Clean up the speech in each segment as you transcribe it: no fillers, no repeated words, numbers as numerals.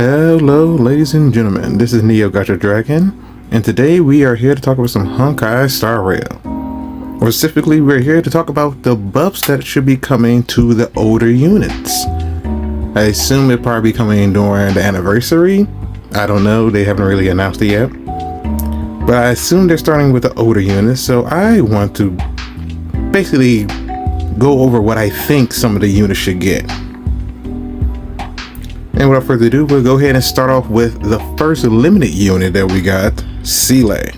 Hello ladies and gentlemen, this is Neo Gotcha Dragon, and today we are here to talk about some HonkaiStarRail. More specifically, we're here to talk about the buffs that should be coming to the older units. I assume it'll probably be coming during the anniversary. I don't know, they haven't really announced it yet. But I assume they're starting with the older units, so I want to basically go over what I think some of the units should get. And without further ado, we'll go ahead and start off with the first limited unit that we got, Seeley.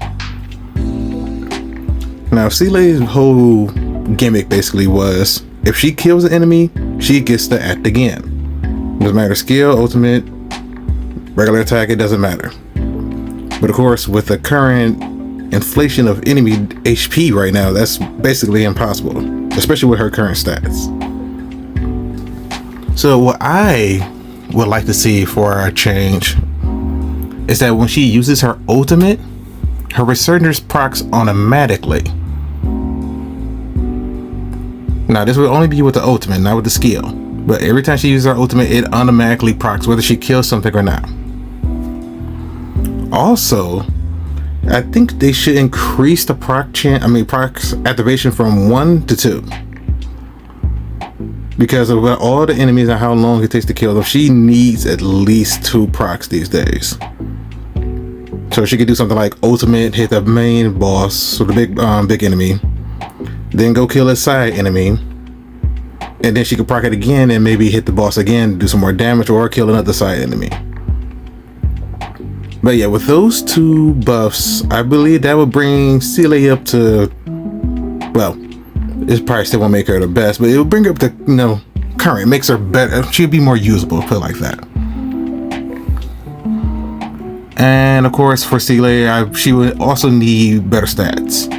Now, Seeley's whole gimmick basically was, if she kills an enemy, she gets to act again. Doesn't matter skill, ultimate, regular attack, it doesn't matter. But of course, with the current inflation of enemy HP right now, that's basically impossible, especially with her current stats. So what I would like to see for a change is that when she uses her ultimate, her resurgence procs automatically. Now this will only be with the ultimate, not with the skill, but every time she uses her ultimate, it automatically procs whether she kills something or not. Also, I think they should increase the proc activation from 1 to 2. Because of all the enemies and how long it takes to kill them, she needs at least 2 procs these days. So she could do something like ultimate, hit the main boss, so the big enemy, then go kill a side enemy, and then she could proc it again and maybe hit the boss again, do some more damage, or kill another side enemy. But yeah, with those 2 buffs, I believe that would bring Seeley up to, well, it probably still won't make her the best, but it will bring her up to, current, makes her better. She'll be more usable, put it like that. And of course, for Seeley, she would also need better stats.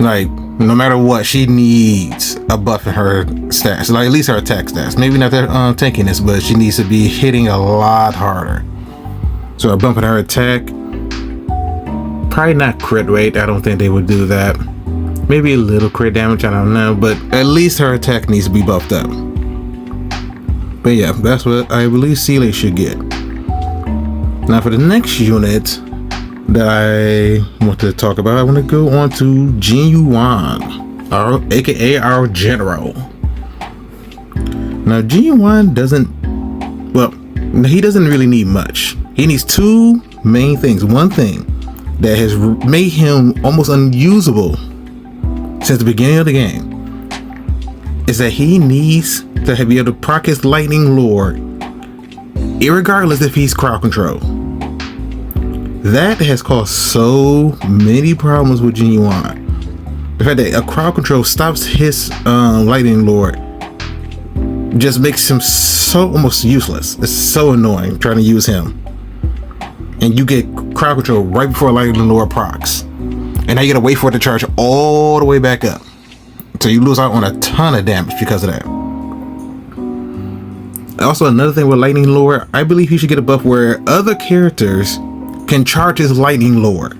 Like, no matter what, she needs a buff in her stats, like at least her attack stats. Maybe not that tankiness, but she needs to be hitting a lot harder. So a bump in her attack, probably not crit rate. I don't think they would do that. Maybe a little crit damage, I don't know, but at least her attack needs to be buffed up. But yeah, that's what I believe Seeley should get. Now for the next unit that I want to talk about, I want to go on to Jin Yuan, aka our general. Now Jin Yuan he doesn't really need much. He needs 2 main things. One thing that has made him almost unusable since the beginning of the game is that he needs to be able to proc his lightning lord irregardless if he's crowd control. That has caused so many problems with Jin Yuan. The fact that a crowd control stops his lightning lord just makes him so almost useless. It's so annoying trying to use him, and you get crowd control right before lightning lord procs. And now you gotta wait for it to charge all the way back up. So you lose out on a ton of damage because of that. Also, another thing with Lightning Lord, I believe he should get a buff where other characters can charge his Lightning Lord.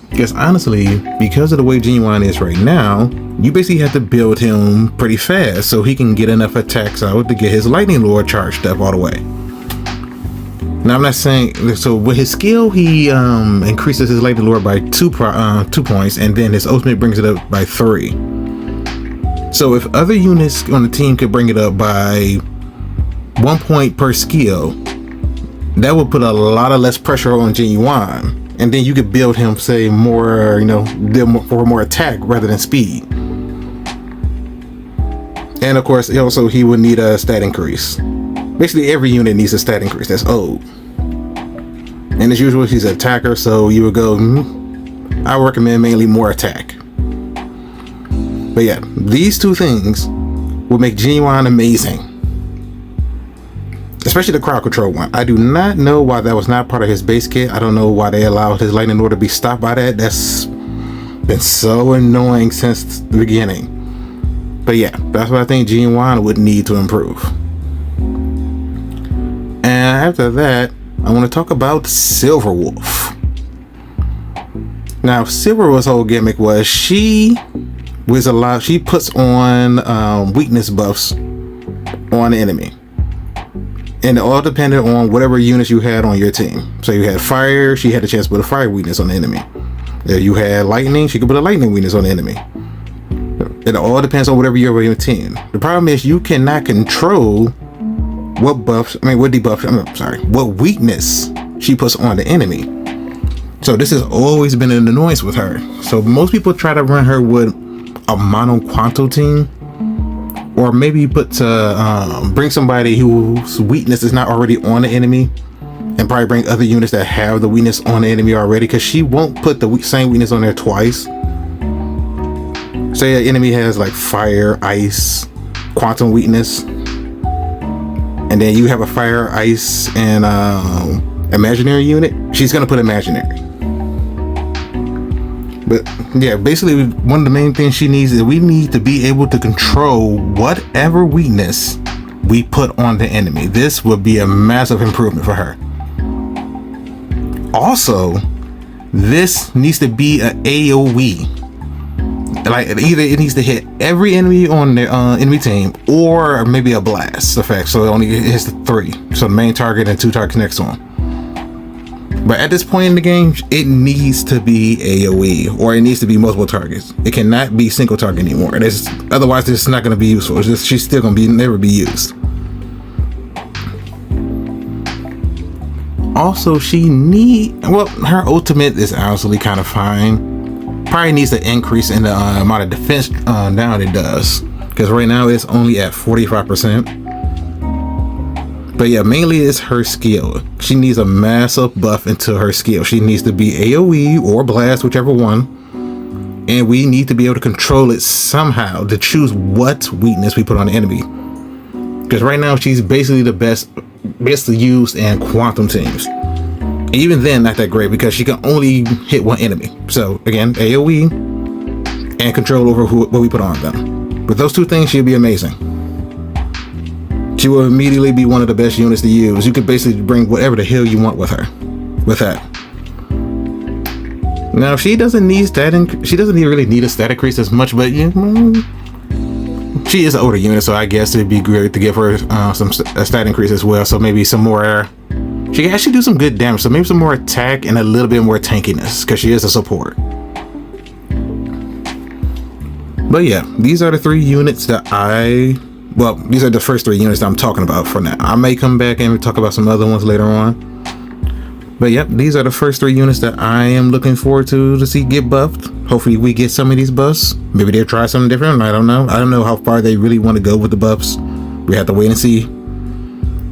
Because honestly, because of the way Jin Yuan is right now, you basically have to build him pretty fast so he can get enough attacks out to get his Lightning Lord charged up all the way. Now I'm not saying, so with his skill, he increases his Lightning Lord by 2 points, and then his ultimate brings it up by 3. So if other units on the team could bring it up by 1 point per skill, that would put a lot of less pressure on Jin Yuan, and then you could build him, say, more, for more attack rather than speed. And of course, also he would need a stat increase. Basically, every unit needs a stat increase that's old. And as usual, she's an attacker, so you would go, I recommend mainly more attack. But yeah, these 2 things will make Jin Yuan amazing. Especially the crowd control one. I do not know why that was not part of his base kit. I don't know why they allowed his lightning lord to be stopped by that. That's been so annoying since the beginning. But yeah, that's what I think Jin Yuan would need to improve. And after that, I want to talk about Silver Wolf. Now, Silver Wolf's whole gimmick was she puts on weakness buffs on the enemy. And it all depended on whatever units you had on your team. So you had fire, she had a chance to put a fire weakness on the enemy. If you had lightning, she could put a lightning weakness on the enemy. It all depends on whatever you have on your team. The problem is you cannot control what weakness she puts on the enemy. So this has always been an annoyance with her. So most people try to run her with a mono quanto team, or maybe bring somebody whose weakness is not already on the enemy, and probably bring other units that have the weakness on the enemy already, because she won't put the same weakness on there twice. Say an enemy has like fire, ice, quantum weakness, and then you have a fire, ice, and imaginary unit. She's gonna put imaginary. But yeah, basically one of the main things she needs is we need to be able to control whatever weakness we put on the enemy. This would be a massive improvement for her. Also, this needs to be an AoE. Like either it needs to hit every enemy on the enemy team, or maybe a blast effect, so it only hits the 3. So the main target and 2 targets next to him. But at this point in the game, it needs to be AoE, or it needs to be multiple targets. It cannot be single target anymore. Otherwise, it's not going to be useful. She's still going to never be used. Also, her ultimate is honestly kind of fine. Probably needs to increase in the amount of defense down it does, because right now it's only at 45%. But yeah, mainly it's her skill. She needs a massive buff into her skill. She needs to be AoE or blast, whichever one. And we need to be able to control it somehow to choose what weakness we put on the enemy. Because right now she's basically the best used in quantum teams. And even then, not that great, because she can only hit one enemy. So again, AoE and control over what we put on them. With those two things, she'll be amazing. She will immediately be one of the best units to use. You could basically bring whatever the hell you want with her. With that. Now, she doesn't really need a stat increase as much, but she is an older unit, so I guess it'd be great to give her a stat increase as well. So maybe some more. She can actually do some good damage. So maybe some more attack and a little bit more tankiness, because she is a support. But yeah, these are the 3 units that these are the first 3 units that I'm talking about for now. I may come back and talk about some other ones later on. But yep, these are the first 3 units that I am looking forward to see get buffed. Hopefully we get some of these buffs. Maybe they'll try something different. I don't know. I don't know how far they really want to go with the buffs. We have to wait and see.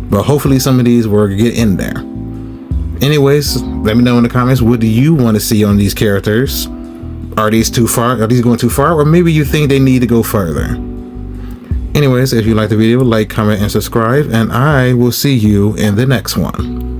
But hopefully some of these will get in there. Anyways, let me know in the comments, what do you want to see on these characters? Are these too far? Are these going too far? Or maybe you think they need to go further? Anyways, if you like the video, like, comment, and subscribe, and I will see you in the next one.